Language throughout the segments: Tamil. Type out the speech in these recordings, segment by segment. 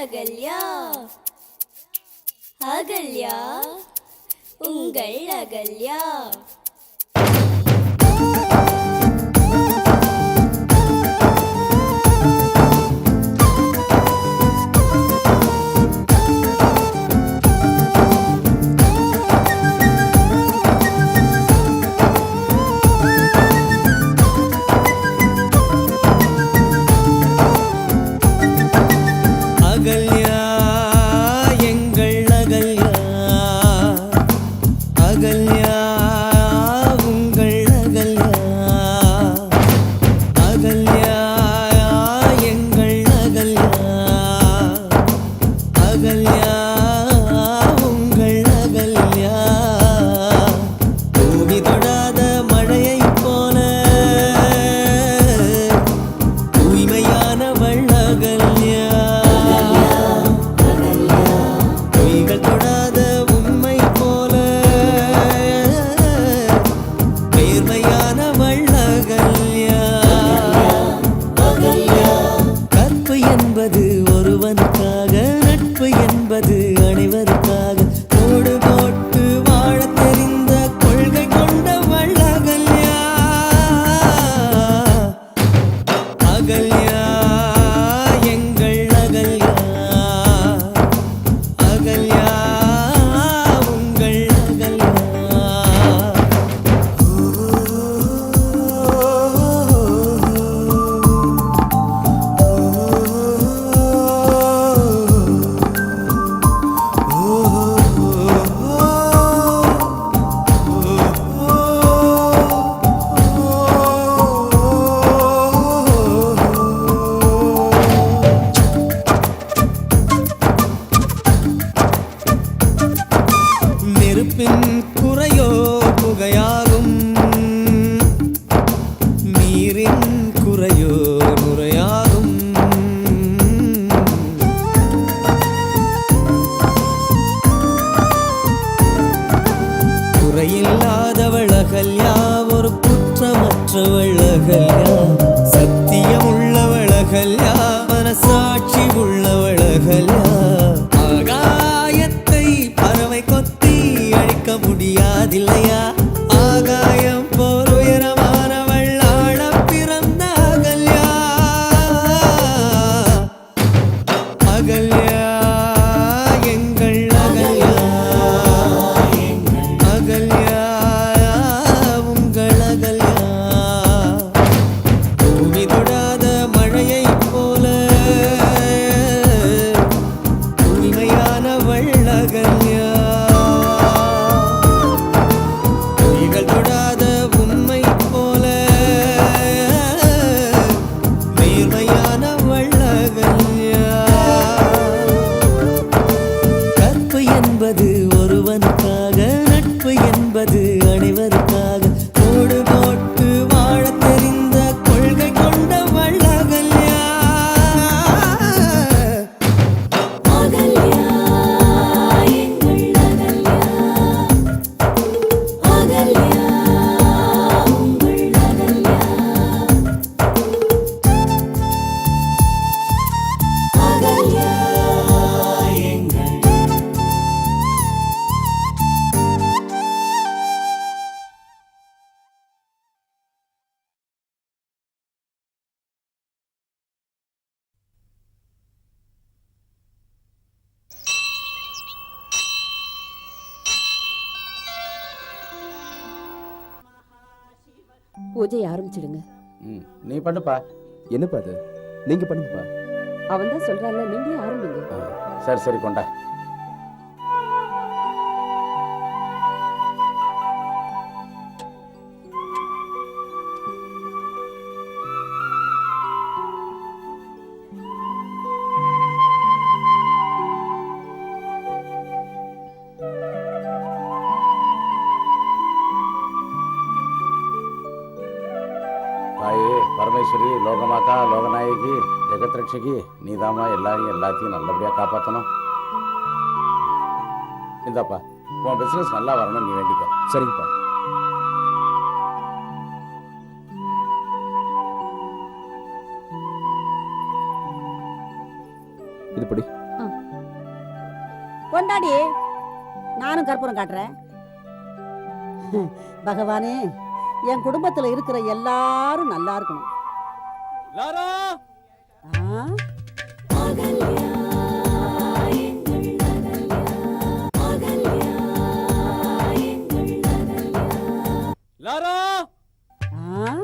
அகல்யா அகல்யா உங்கள் அகல்யா. பூஜை ஆரம்பிச்சிடுங்க. நீ பண்ணுப்பா. என்னப்பா அது? நீங்க பண்ணுங்கப்பா. அவன் தான் சொல்றான்ல, நீங்களே ஆரம்பிங்க. சரி சரி கொண்டா. தாயே பரமேஸ்வரி, லோகமாதா, லோகநாயகி, ஜெகத் ரட்சகி, நீதாமா எல்லாத்தையும் நல்லபடியாக காப்பாற்றணும். இந்தாப்பா, உன் பிஸ்னஸ் நல்லா வரணும், நீ வேண்டிக்கோ. சரிங்கப்பா. இதுபடி கொண்டாடி, நானும் கற்பூரம் காட்டுறேன். பகவானே, என் குடும்பத்துல இருக்கிற எல்லாரும் நல்லா இருக்கணும். லாரா ஆ? லாரா ஆ?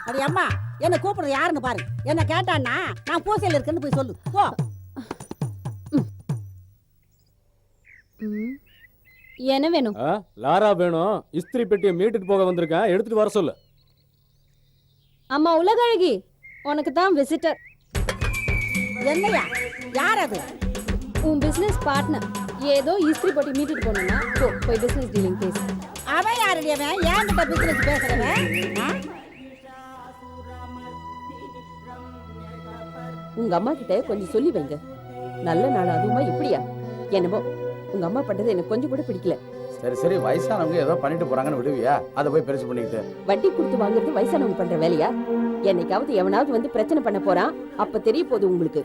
அடி அம்மா, என்ன கூப்பிடுறது யாருன்னு பாரு. என்ன கேட்டான்னா நான் பூசையில் இருக்கேன்னு போய் சொல்லு. போ. என்ன வேணும்? லாரா வேணும். இஸ்திரி பெட்டியை மீட்டுட்டு போக வந்திருக்கேன், எடுத்துட்டு வர சொல்லு. அம்மா உலகழகி, உனக்கு தான் விசிட்டர். என்னையா? யார் அது? உன் பிசினஸ் பார்ட்னர். ஏதோ இஸ்திரி போட்டு மீட்டுட்டு போனா போய் பிசினஸ் டீலிங் பேசு. அவன் யாருடைய என்கிட்ட பிசினஸ் பேசுறவன்? ஆ? உங்க அம்மா கிட்ட கொஞ்சம் சொல்லி வைங்க. நல்ல நாள் அதுவுமா இப்படியா? என்னமோ உங்க அம்மா பண்றது எனக்கு கொஞ்சம் கூட பிடிக்கல. சரி சரி, வயசானவங்க ஏதோ பண்ணிட்டு போறாங்கன்னு விடுவியா? அதை போய் பெருசு பண்ணிக்கிட்டு. வட்டி கொடுத்து வாங்குறது வயசானவங்க பண்ற வேலையா? என்னைக்காவது எவனாவது வந்து பிரச்சனை பண்ண போறான், அப்ப தெரிய போகுது உங்களுக்கு.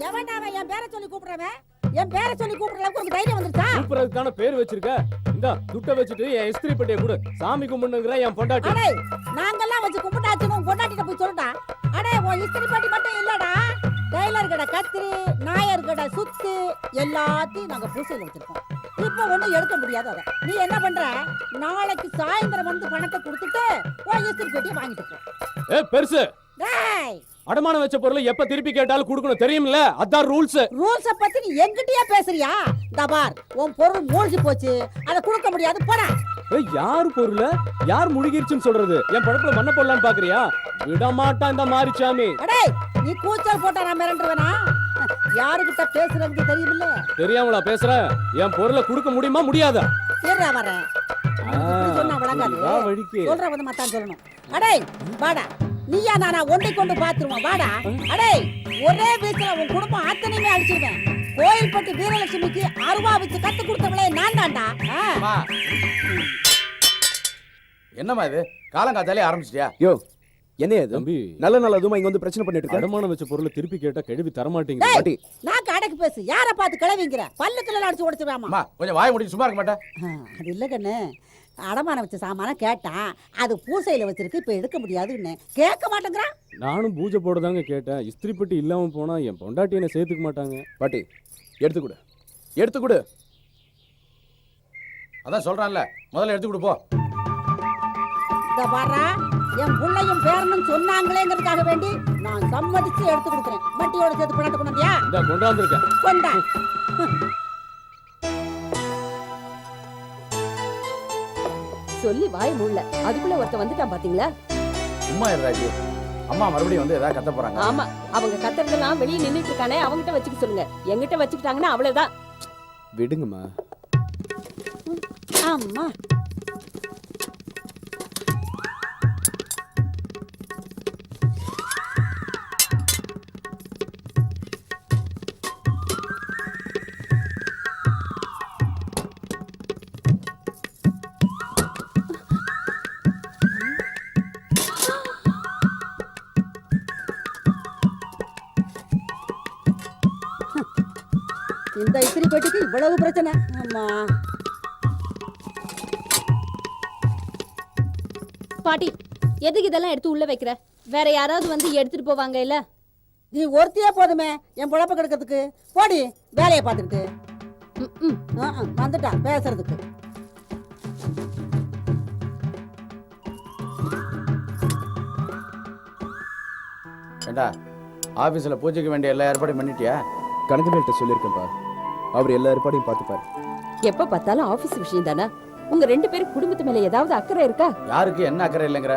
எவன்டா அவன் என் பேரை சொல்லி கூப்பிடுறவன்? என் பேரை சொல்லி கூப்பிடுற அளவுக்கு உனக்கு தைரியம் வந்துருச்சா? கூப்பிடுறதுக்கான பேர் வச்சிருக்க. இந்த துட்ட வச்சுட்டு என் இஸ்திரி பெட்டியை கொடு. சாமி கும்பிடுங்கிற என் பொண்டாட்டி. அடே, நாங்கெல்லாம் வச்சு கும்பிட்டாச்சுன்னு உன் பொண்டாட்டிட்ட போய் சொல்லுடா. அடே, உன் இஸ்திரி பெட்டி மட்டும் இல்லடா, டெய்லர் கடை கத்திரி, நாயர் கடை சுத்து எல்லாத்தையும் நாங்க பூசையில வச்சிருக்கோம். இப்ப ஒண்ணும் எடுக்க முடியாது. அதை நீ என்ன பண்ற? நாளைக்கு சாயந்தரம் வந்து பணத்தை கொடுத்துட்டு உன் இஸ்திரி பெட்டியை வாங்கிட்டு போ. பெருசு, டேய், அடமானம் வச்ச பொருளை எப்ப திருப்பி கேட்டாலும் கொடுக்கணும், தெரியுமில்ல? அதான் ரூல்ஸ். ரூல்ஸ பத்தி நீ என்கிட்டயே பேசுறியா? தபார், உன் பொருள் மூழ்கி போச்சு, அதை கொடுக்க முடியாது, போடா. யாரு பொருள யார் முழுகிருச்சுன்னு சொல்றது? என் படப்புல மண்ணை போடலான்னு பாக்குறியா? விட மாட்டான் இந்த மாரிச்சாமி. அடே, நீ கூச்சல் போட்டா நான் மிரண்டுருவேனா? யாருகிட்ட பேசுறதுக்கு தெரியுமில்ல? தெரியாமலா பேசுற? என் பொருளை கொடுக்க முடியுமா முடியாதா? இருடா வரேன். இப்படி சொன்னா விளங்காது. வழிக்கு சொல்ற வந்து மத்தான் சொல்லணும். அடே, வாடா. நீயா நானா ஒன்றை கொண்டு பாத்துருவோம், வாடா. அடே, ஒரே வீட்டுல உன் குடும்பம் அத்தனையுமே அடிச்சிருவேன். கோயில்பட்டி வீரலட்சுமிக்கு அருவா வச்சு கத்து கொடுத்தவளே நான் தான்டா. அம்மா. என்னம்மா இது? காலங்காத்தாலே ஆரம்பிச்சிட்டியா? யோ, என்னையா இது? தம்பி, நல்ல நாள் அதுமா இங்க வந்து பிரச்சனை பண்ணிட்டு இருக்க. அடமானம் வச்ச பொருளை திருப்பி கேட்டா கழுவி தரமாட்டீங்க. டேய், பாட்டி, நான் கடைக்கு பேசு. யார பார்த்து கிளவிங்கிற? பல்லுக்குள்ள அடிச்சு உடைச்சிருவாமா. அம்மா, கொஞ்சம் வாய் முடிச்சு சும்மா இருக்க மாட்டேன். அது இல்ல கண்ணு, அடமான வச்ச சாமான கேட்டான், அது பூசையில வச்சிருக்கு, இப்ப எடுக்க முடியாதுன்னு கேட்க மாட்டேங்கிறான். நானும் பூஜை போடதாங்க கேட்டேன். இஸ்திரி பெட்டி இல்லாம போனா என் பொண்டாட்டி என்ன சேர்த்துக்க மாட்டாங்க. பாட்டி எடுத்து கொடு, எடுத்து கொடு. அதான் சொல்றான்ல, முதல்ல எடுத்து கொடு போ. இந்த பாரா, என் புள்ளையும் பேரனும் சொன்னாங்களேங்கிறதுக்காக வேண்டி நான் சம்மதிச்சு எடுத்து கொடுக்குறேன். வட்டியோட சேர்த்து பணத்தை கொண்டாந்தியா? இந்த கொண்டாந்துருக்கேன். கொண்டா. சொல்லி வாய் மூடல, அதுக்குள்ள ஒருத்த வந்துட்டான் பாத்தீங்களா? சும்மா ராஜி, அம்மா மறுபடியும் வந்து ஏதாவது கத்த போறாங்க. ஆமா, அவங்க கத்துறதெல்லாம் வெளியே நின்னுட்டு இருக்கானே, அவங்கிட்ட வச்சுக்க சொல்லுங்க. எங்கிட்ட வச்சுக்கிட்டாங்கன்னா அவ்வளவுதான். விடுங்கம்மா. அம்மா, இந்த இஸ்திரி பெட்டிக்கு இவ்வளவு பிரச்சனை. அம்மா, பாட்டி, எதுக்கு இதெல்லாம் எடுத்து உள்ள வைக்கிற? வேற யாராவது வந்து எடுத்துட்டு போவாங்க இல்ல? நீ ஒருத்தியே போதுமே என் பொழப்ப கெடுக்கிறதுக்கு. போடி, வேலையை பார்த்துக்கிட்டு. வந்துட்டா பேசுறதுக்கு. ஏண்டா, ஆபீஸ்ல பூஜைக்கு வேண்டிய எல்லா ஏற்பாடும் பண்ணிட்டியா? கணக்குகள்கிட்ட சொல்லியிருக்கேன்ப்பா, அவர் எல்லா ஏற்பாடையும் பார்த்துப்பாரு. எப்ப பார்த்தாலும் ஆபீஸ் விஷயம் தானே? உங்க ரெண்டு பேரும் குடும்பத்து மேல ஏதாவது அக்கறை இருக்கா? யாருக்கு என்ன அக்கறை இல்லைங்கிற?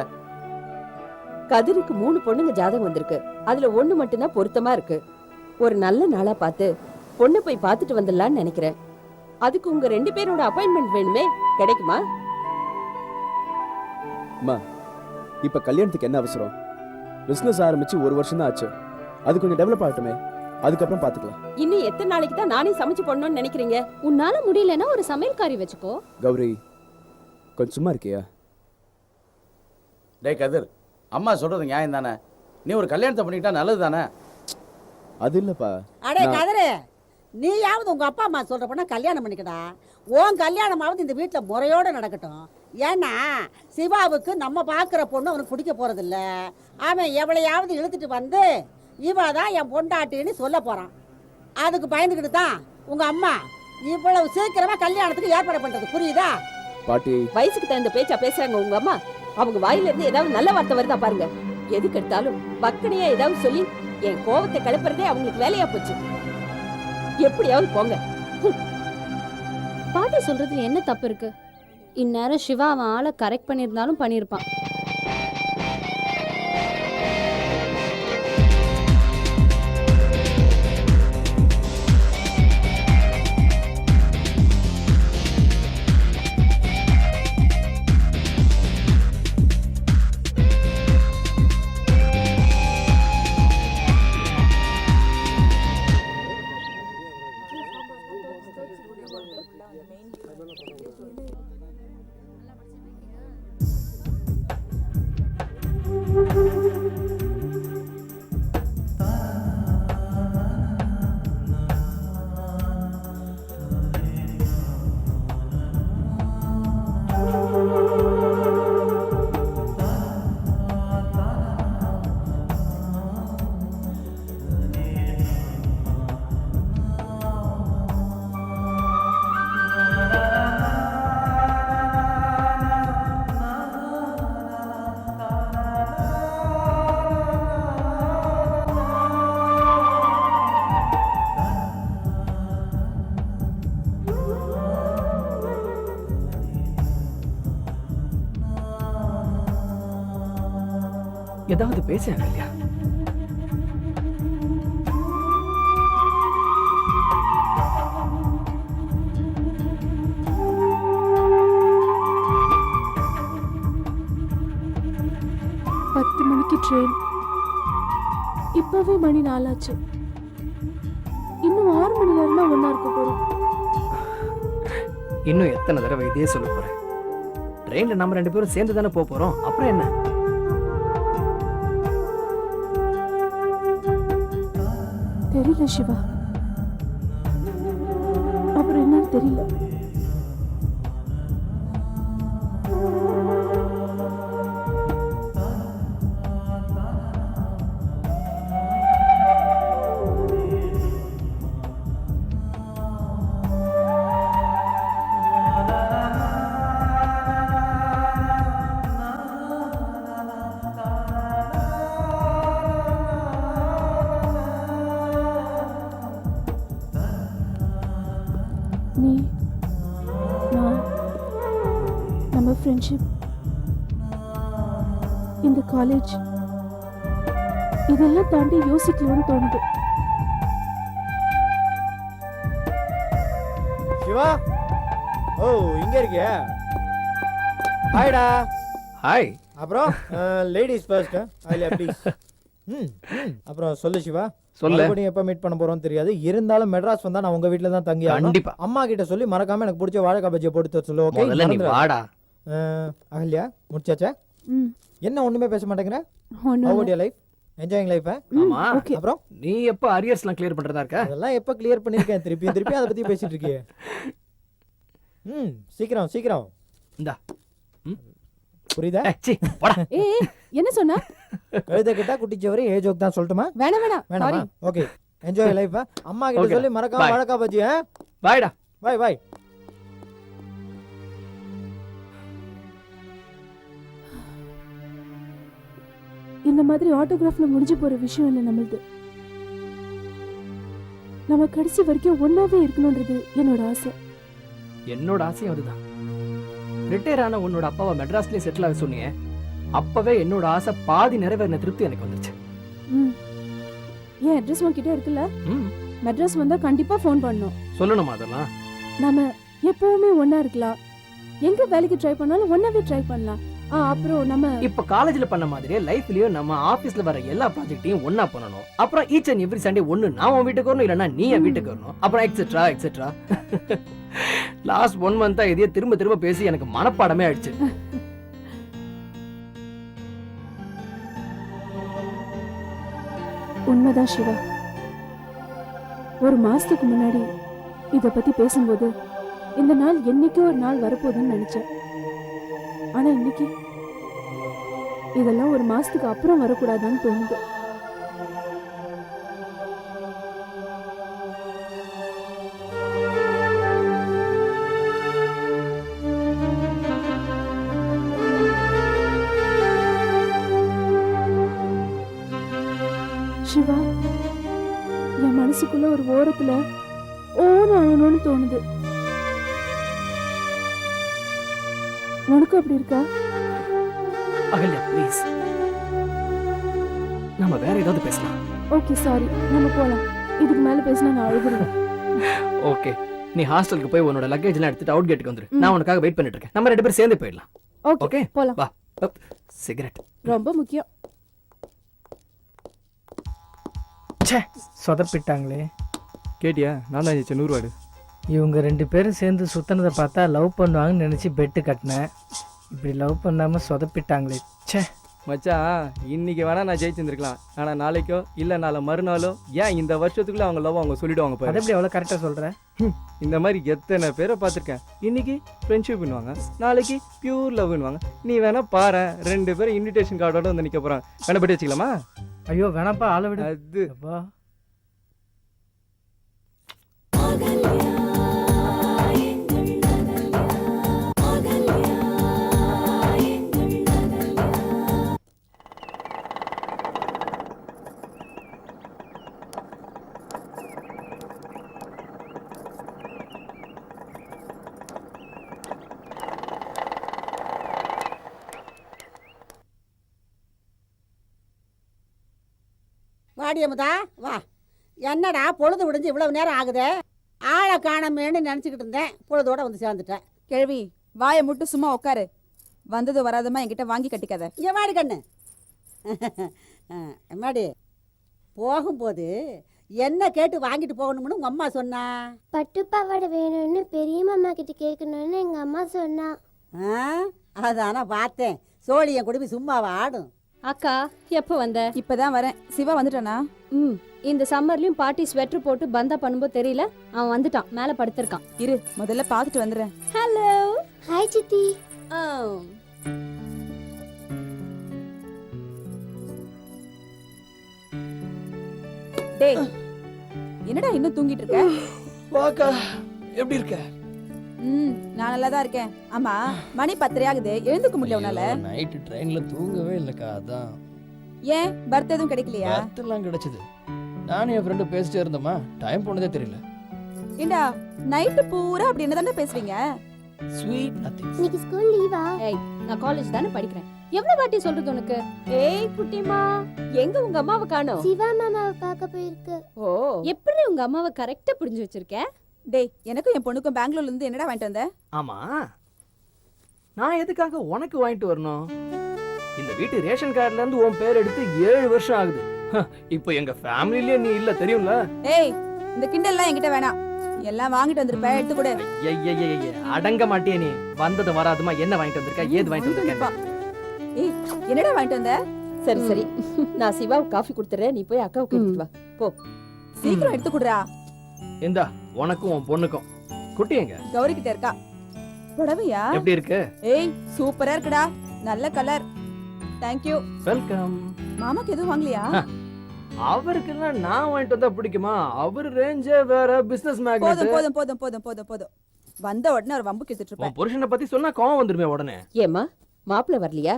கதிருக்கு 3 பொண்ணுங்க ஜாதகம் வந்திருக்கு. அதுல ஒண்ணு மட்டும்தான் பொருத்தமா இருக்கு. ஒரு நல்ல நாளா பார்த்து பொண்ணு போய் பார்த்துட்டு வந்துடலாம்னு நினைக்கிறேன். அதுக்கு உங்க 2 பேரோட அப்பாயின்மெண்ட் வேணுமே, கிடைக்குமா? அம்மா, இப்ப கல்யாணத்துக்கு என்ன அவசரம்? பிசினஸ் ஆரம்பிச்சு 1 வருஷம் தான் ஆச்சு. அது கொஞ்சம் டெவலப் ஆகட்டுமே, அதுக்கப்புறம் பாத்துக்கலாம். இன்னும் எத்தனை நாளைக்கு தான் நானே சமைச்சு போடணும்னு நினைக்கிறீங்க? உன்னால முடியலன்னா ஒரு சமையல்காரி வச்சுக்கோ. கௌரி, கொஞ்சம் சும்மா இருக்கியா? டேய் கதிர், அம்மா சொல்கிறது நியாயம் தானே? நீ ஒரு கல்யாணத்தை பண்ணிக்கிட்டா நல்லது தானே? அது இல்லைப்பா. அடே கதிரு, நீயாவது உங்க அப்பா அம்மா சொல்ற பொண்ண கல்யாணம் பண்ணிக்கடா. உன் கல்யாணமாவது இந்த வீட்டில் முறையோட நடக்கட்டும். ஏன்னா சிவாவுக்கு நம்ம பார்க்குற பொண்ணு அவனுக்கு பிடிக்க போறதில்ல. அவன் எவளையாவது இழுத்துட்டு வந்து இவ தான் என் பொண்டாட்டின்னு சொல்ல போறான். அதுக்கு பயந்துக்கிட்டு தான் உங்க அம்மா இவ்வளவு சீக்கிரமா கல்யாணத்துக்கு ஏற்பாடு பண்றது. புரியுதா? பாட்டி, வயசுக்கு தகுந்த பேச்சா பேசுறாங்க உங்க அம்மா. அவங்க வாயில இருந்து ஏதாவது நல்ல வார்த்தை வருதா பாருங்க. எதுக்கு எடுத்தாலும் பக்கனையா ஏதாவது சொல்லி என் கோவத்தை கிளப்புறதே அவங்களுக்கு வேலையா போச்சு. எப்படியாவது போங்க. பாட்டி சொல்றதுல என்ன தப்பு இருக்கு? இந்நேரம் சிவா அவன் ஆளை கரெக்ட் பண்ணியிருந்தாலும் பண்ணியிருப்பான். ஏதாவது பேசுறாங்க இல்லையா? மணிக்கு ட்ரெயின். இப்பவே மணி 4 ஆச்சு. இன்னும் 6 மணி நேரம் தான் ஒண்ணா இருக்க போறோம். இன்னும் எத்தனை தடவை இதே சொல்ல போறேன்? ட்ரெயின்ல நம்ம 2 பேரும் சேர்ந்து தானே போக போறோம். அப்புறம் என்ன? தெரியல சிவா, அப்புறம் என்னன்னு தெரியல. நீ, நான், நம்ம ஃப்ரெண்ட்ஷிப், இந்த காலேஜ், இதெல்லாம் தாண்டி யோசிக்கணும்னு தோணுது. சிவா, ஓ இங்க இருக்கியா? ஹாய்டா. ஹாய். அப்புறம் லேடிஸ் ஃபர்ஸ்ட், ஐலியா ப்ளீஸ். அப்புறம் சொல்லு சிவா. சொல்லு. மறுபடியும் எப்போ மீட் பண்ண போறோம்னு தெரியாது. இருந்தாலும் மெட்ராஸ் வந்தா நான் உங்க வீட்ல தான் தங்கி ஆகணும். கண்டிப்பா. அம்மா கிட்ட சொல்லி மறக்காம எனக்கு பிடிச்ச வாழைக்காய் பஜ்ஜியை போட்டு தர சொல்லு. ஓகே? முதல்ல நீ வாடா. அகல்யா, முடிச்சாச்சா? என்ன ஒண்ணுமே பேச மாட்டேங்கிற? ஒண்ணும் How இல்ல. about your life? Enjoying life? ஆமா. ஓகே. அப்புறம் நீ எப்ப அரியர்ஸ்லாம் கிளியர் பண்றதா இருக்க? அதெல்லாம் எப்போ கிளியர் பண்ணிருக்கேன். திருப்பி அதை பத்தி பேசிட்டு இருக்கியே. சீக்கிரம் சீக்கிரம். இந்தா. புரியுதா? சீ, போடா. ஏய், என்ன சொன்னா? எழுத கிட்டா குட்டிச்சவரி ஏ ஜோக் தான் சொல்லட்டுமா? வேணாம் வேணாமா? சாரி. Okay, enjoy life. அம்மா கிட்ட Okay. சொல்லி மறக்காம Bye. வாழைக்காய் பஜ்ஜி. பாய்டா. பாய். இந்த மாதிரி ஆட்டோகிராஃப்ல முடிஞ்சு போற விஷயம் இல்லை நம்மளுது. நம்ம கடைசி வரைக்கும் ஒன்னாவே இருக்கணும்ன்றது என்னோட ஆசை. என்னோட ஆசையும் அதுதான். ரிட்டையர் ஆன உன்னோட அப்பாவை மெட்ராஸ்லயே செட்டில் ஆக சொன்னீங்க. அப்பவே என்னோட ஆசை பாதி நிறைவேறின திருப்தி எனக்கு வந்துருச்சு. ஏன் அட்ரஸ் உன்கிட்ட இருக்குல்ல? ம். மெட்ராஸ் வந்தா கண்டிப்பா ஃபோன் பண்ணணும். சொல்லணுமா அதெல்லாம்? நாம எப்பவுமே ஒண்ணா இருக்கலாம். எங்க வேலைக்கு ட்ரை பண்ணாலும் ஒன்னாவே ட்ரை பண்ணலாம். அப்புறம் நம்ம இப்ப காலேஜ்ல பண்ண மாதிரியே லைஃப்லயும் நம்ம ஆபீஸ்ல வர எல்லா ப்ராஜெக்ட்டையும் ஒண்ணா பண்ணணும். அப்புறம் ஈச் அண்ட் எவ்ரி சண்டே ஒண்ணு நான் உன் வீட்டுக்கு வரணும், இல்லன்னா நீ என் வீட்டுக்கு வரணும். அப்புறம் எக்ஸெட்ரா எக்ஸெட்ரா. லாஸ்ட் 1 மந்தா இதையே திரும்ப திரும்ப பேசி எனக்கு மனப்பாடமே ஆயிடுச்சு. உண்மைதான் சிவா. ஒரு மாசத்துக்கு முன்னாடி இத பத்தி பேசும்போது இந்த நாள் என்னைக்கோ ஒரு நாள் வரப்போகுதுன்னு நினைச்சேன். ஆனா இன்னைக்கு இதெல்லாம் ஒரு மாசத்துக்கு அப்புறம் வரக்கூடாதான்னு தோணுது. சிவா, என் மனசுக்குள்ள ஒரு ஓரத்துல ஓன்னு அழணும்னு தோணுது. உனக்கு அப்படி இருக்கா? அகல்யா ப்ளீஸ், நம்ம வேற ஏதாவது பேசலாம். ஓகே சாரி, நம்ம போலாம். இதுக்கு மேல பேசினா நான் அழுதுருவேன். ஓகே, நீ ஹாஸ்டலுக்கு போய் உன்னோட லக்கேஜ் எல்லாம் எடுத்துட்டு அவுட் கேட்டுக்கு வந்துரு. நான் உனக்காக வெயிட் பண்ணிட்டு இருக்கேன். நம்ம 2 பேரும் சேர்ந்து போயிடலாம். ஓகே ஓகே போலாம். வா. சிகரெட் ரொம்ப முக்கியம். சொதப்பிட்டாங்களே. கேட்டியா? நான் தான் ஜெயிச்சேன் 100 ரூபாடு. இவங்க 2 பேரும் சேர்ந்து சுத்தினதை பார்த்தா லவ் பண்ணுவாங்கன்னு நினச்சி பெட்டு கட்டினேன். இப்படி லவ் பண்ணாமல் சொதப்பிட்டாங்களே. ச்சே. மச்சான், இன்னைக்கு வேணா நான் ஜெயிச்சிருந்துருக்கலாம். ஆனால் நாளைக்கோ இல்லை நாளை மறுநாளோ ஏன் இந்த வருஷத்துக்குள்ள அவங்க லவ் அவங்க சொல்லிடுவாங்க அதை பாரு. எப்படி அவ்வளோ கரெக்டாக சொல்கிறேன்? இந்த மாதிரி எத்தனை பேரை பார்த்துருக்கேன். இன்னைக்கு ஃப்ரெண்ட்ஷிப் பண்ணுவாங்க, நாளைக்கு பியூர் லவ் பண்ணுவாங்க. நீ வேணா பாரு, 2 பேரும் இன்விடேஷன் கார்டோட வந்து நிற்க போகிறாங்க. வேணா பட்டி வச்சுக்கலாமா? ஐயோ வேணாப்பா, ஆளை விடு. அது அப்பா வாடியமுதா வா. என்னடா பொழுது விடிஞ்சு இவ்வளவு நேரம் ஆகுதே? ஆளை காணமேன்னு நினச்சிக்கிட்டு இருந்தேன், பொழுதோட வந்து சேர்ந்துட்டேன். கேள்வி வாயை முட்டு சும்மா உட்காரு. வந்தது வராதமா என்கிட்ட வாங்கி கட்டிக்காத. இங்கே வாடி கண்ணு. எம்மாடி, போகும்போது என்ன கேட்டு வாங்கிட்டு போகணும்னு உங்கள் அம்மா சொன்னா? பட்டு பாவாடை வேணும்னு பெரிய மாமா கிட்ட கேட்கணும்னு எங்க அம்மா சொன்னா. அதானா பார்த்தேன். சோழி என் குடும்பி சும்மாவா ஆடும். அக்கா எப்போ வந்த? இப்பதான் வரேன். சிவா வந்துட்டானா? இந்த சம்மர்லயும் பாட்டி ஸ்வெட்டர் போட்டு பந்தா பண்ணும்போது தெரியல. அவன் வந்துட்டான், மேல படுத்திருக்கான். இரு முதல்ல பாத்துட்டு வந்துடுறேன். ஹலோ. ஹாய் சித்தி. டேய், என்னடா இன்னும் தூங்கிட்டு இருக்க? வாக்கா, எப்படி இருக்க? நான் நல்லா தான் இருக்கேன். ஆமா, மணி 10 ஆகுது. எழுந்துக்க முடியல உன்னால? நைட் ட்ரெயின்ல தூங்கவே இல்லக்கா, அதான். ஏன் பர்த் எதுவும் கிடைக்கலையா? பர்த்லாம் கிடைச்சது. நானும் என் ஃப்ரெண்டு பேசிட்டே இருந்தோமா, டைம் போனதே தெரியல. ஏண்டா நைட்டு பூரா அப்படி என்னதானே பேசுவீங்க? Sweet nothing. இன்னைக்கு ஸ்கூல் லீவா? ஏய், நான் காலேஜ் தானே படிக்கிறேன். எவ்வளவு வாட்டி சொல்றது உனக்கு? ஏய் குட்டிமா, எங்க உங்க அம்மாவை காணோம்? சிவா மாமாவை பார்க்க போயிருக்கு. ஓ, எப்படி உங்க அம்மாவை கரெக்டா புரிஞ்சு வச்சிருக்க? டேய், எனக்கும் என் பொண்ணுக்கும் பெங்களூர்ல இருந்து என்னடா வாங்கிட்டு வந்த? ஆமா, நான் எதுக்காக உனக்கு வாங்கிட்டு வரணும்? இந்த வீட்டு ரேஷன் கார்டுல இருந்து உன் பேர் எடுத்து 7 வருஷம் ஆகுது. இப்போ எங்க ஃபேமிலிலயே நீ இல்ல, தெரியும்ல? ஏய், இந்த கிண்டல்லாம் என்கிட்ட வேணாம். எல்லாம் வாங்கிட்டு வந்திருப்ப, எடுத்து கொடு. அடங்க மாட்டியே நீ. வந்தது வராதுமா என்ன வாங்கிட்டு வந்திருக்க, ஏது வாங்கிட்டு வந்திருக்க? ஏய், என்னடா வாங்கிட்டு வந்த? சரி சரி, நான் சிவாவுக்கு காஃபி கொடுத்துறேன், நீ போய் அக்காவுக்கு எடுத்துட்டு வா போ. சீக்கிரம் எடுத்து குடுறா. இந்தா உனக்கும் உன் பொண்ணுக்கும். குட்டி எங்க? கௌரி கிட்ட இருக்கா. புடவையா? எப்படி இருக்கு? ஏய், சூப்பரா இருக்குடா. நல்ல கலர். Thank you. வெல்கம். மாமாக்கு எதுவும் வாங்கலையா? அவருக்கெல்லாம் நான் வாங்கிட்டு வந்தா பிடிக்குமா? அவர் ரேஞ்சே வேற, பிசினஸ் மேக்னெட். போதும் போதும் போதும் போதும் போதும் போதும். வந்த உடனே ஒரு வம்பு கித்துட்டு இருப்பேன். உன் புருஷனை பத்தி சொன்னா கோவம் வந்துருமே உடனே. ஏம்மா, மாப்பிள்ள வரலையா?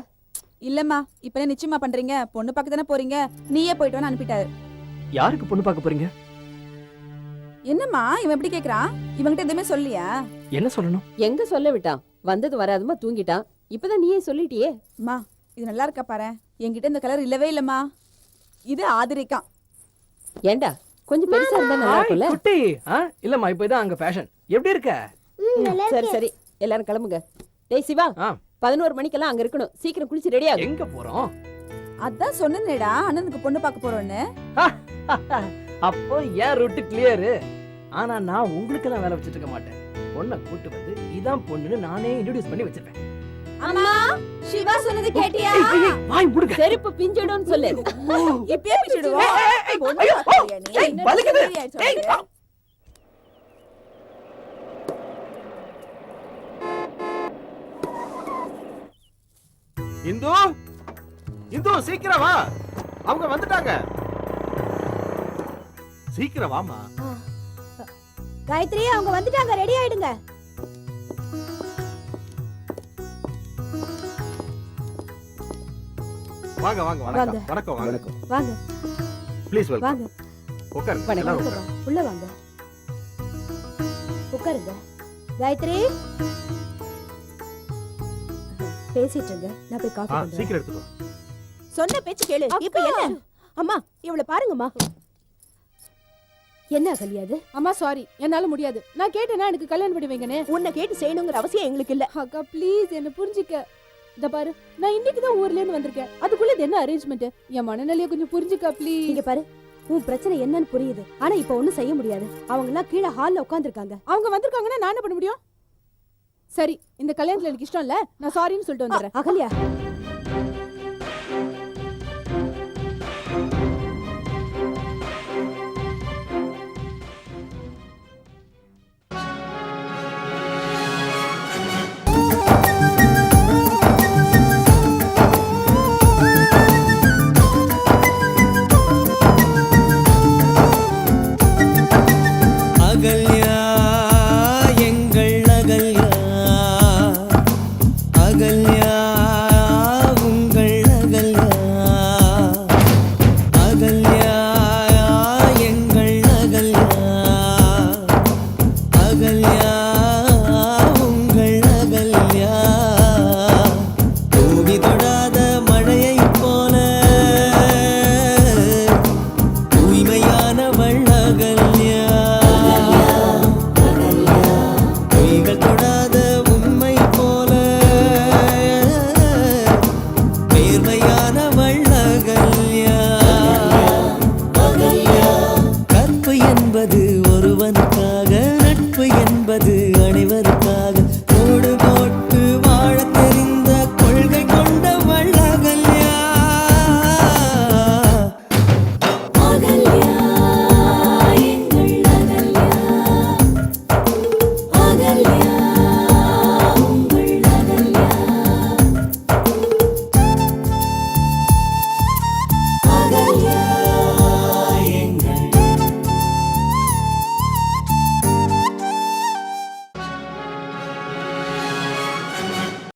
இல்லம்மா, இப்ப நிச்சயமா பண்றீங்க? பொண்ணு பார்க்க தானே போறீங்க, நீயே போயிட்டு வந்து அனுப்பிட்டாரு. யாருக்கு பொண்ணு பார்க்க போறீங்க? என்னம்மா இவன் எப்படி கேக்குறான்? இவன்கிட்ட எதுவுமே சொல்லியா? என்ன சொல்லணும்? எங்க சொல்ல விட்டான்? வந்தது வராதுமா தூங்கிட்டான். இப்பதான் நீயே சொல்லிட்டியே. அம்மா, இது நல்லா இருக்கா பாரு. என்கிட்ட இந்த கலர் இல்லவே இல்லம்மா. இது ஆதிரிக்கா. ஏண்டா, கொஞ்சம் பெருசா இருந்தா நல்லா இருக்கும்ல? குட்டி, இல்லம்மா, இப்போ இதான் அங்க ஃபேஷன். எப்படி இருக்க? சரி சரி, எல்லாரும் கிளம்புங்க. டேய் சிவா, 11 மணிக்கெல்லாம் அங்க இருக்கணும். சீக்கிரம் குளிச்சு ரெடி ஆகு. எங்க போறோம்? அதான் சொன்னேடா அண்ணனுக்கு பொண்ணு பார்க்க போறோம்னு. அப்போ ஏன் ரூட் கிளியர். ஆனா நான் உங்களுக்கு எல்லாம் வேலை வச்சிட்டு இருக்க மாட்டேன். பொண்ணை கூட்டு வந்து இதான் பொண்ணுன்னு நானே இன்ட்ரோடியூஸ் பண்ணி வச்சிருப்பேன். அம்மா சிவா சொன்னது கேட்டியா? வாய் முடுங்க. செருப்பு பிஞ்சிடும்னு சொல்லு. இப்பயே பிச்சிடுவா. இந்து இந்து சீக்கிரம் வா, அவங்க வந்துட்டாங்க. சீக்கிரம் வாமா. காயத்ரி அவங்க வந்துட்டாங்க, ரெடி ஆயிடுங்க. வாங்க வாங்க. வணக்கம் வணக்கம் வணக்கம். வாங்க ப்ளீஸ் வெல்கம். வாங்க உட்காருங்க. வணக்கம். எல்லாரும் உட்காருங்க. உள்ள வாங்க உட்காருங்க. காயத்ரி பேசிட்டு இருங்க, நான் போய் காஃபி பண்றேன். சீக்கிரம் எடுத்துக்கோ. சொன்ன பேச்சு கேளு. இப்போ என்ன? அம்மா இவள பாருங்கம்மா. என்ன கல்யாது? அம்மா சாரி, என்னால முடியாது. நான் கேட்டேன்னா எனக்கு கல்யாணம் பண்ணி வைங்கனே. உன்னை கேட்டு செய்யணுங்கிற அவசியம் எங்களுக்கு இல்ல. அக்கா ப்ளீஸ் என்ன புரிஞ்சுக்க. இத பாரு, நான் இன்னைக்கு தான் ஊர்ல இருந்து வந்திருக்கேன். அதுக்குள்ள இது என்ன அரேஞ்ச்மெண்ட்? என் மனநிலைய கொஞ்சம் புரிஞ்சுக்க ப்ளீஸ். இங்க பாரு, உன் பிரச்சனை என்னன்னு புரியுது. ஆனா இப்ப ஒண்ணும் செய்ய முடியாது. அவங்க எல்லாம் கீழே ஹால்ல உட்கார்ந்திருக்காங்க. அவங்க வந்திருக்காங்கன்னா நான் என்ன பண்ண முடியும்? சரி, இந்த கல்யாணத்துல எனக்கு இஷ்டம் இல்ல. நான் சாரின்னு சொல்லிட்டு வந்துடுறேன். அகல்யா